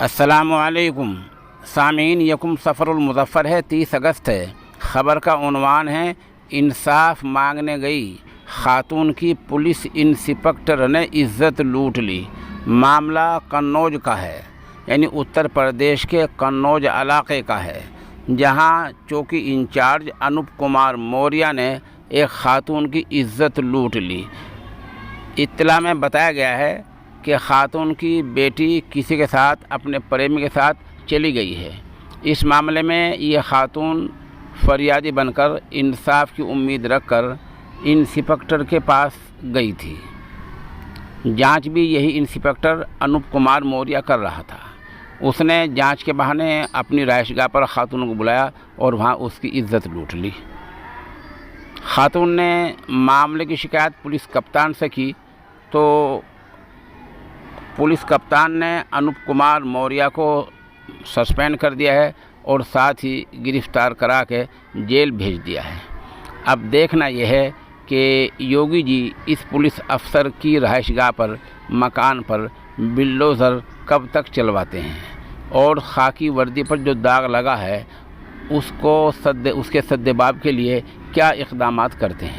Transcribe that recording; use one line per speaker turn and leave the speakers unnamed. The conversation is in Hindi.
अस्सलामुअलैकुम सामीन, यकुम सफ़रुल मुज़फ़्फ़र है, 30 अगस्त है। ख़बर का उन्वान है, इंसाफ मांगने गई खातून की पुलिस इंस्पेक्टर ने इज़्ज़त लूट ली। मामला कन्नौज का है, यानी उत्तर प्रदेश के कन्नौज इलाके का है, जहां चौकी इंचार्ज अनूप कुमार मौर्य ने एक खातून की इज़्ज़त लूट ली। इत्तला में बताया गया है कि खातून की बेटी किसी के साथ, अपने प्रेमी के साथ चली गई है। इस मामले में ये खातून फरियादी बनकर इंसाफ की उम्मीद रखकर इंस्पेक्टर के पास गई थी। जांच भी यही इंस्पेक्टर अनूप कुमार मौर्य कर रहा था। उसने जांच के बहाने अपनी रिहाइशगाह पर खातून को बुलाया और वहां उसकी इज्जत लूट ली। खातून ने मामले की शिकायत पुलिस कप्तान से की, तो पुलिस कप्तान ने अनूप कुमार मौर्य को सस्पेंड कर दिया है और साथ ही गिरफ्तार करा के जेल भेज दिया है। अब देखना यह है कि योगी जी इस पुलिस अफसर की रिहाइशगाह पर, मकान पर बिल्डोज़र कब तक चलवाते हैं और खाकी वर्दी पर जो दाग लगा है उसके सद्देबाब के लिए क्या इक़दामात करते हैं।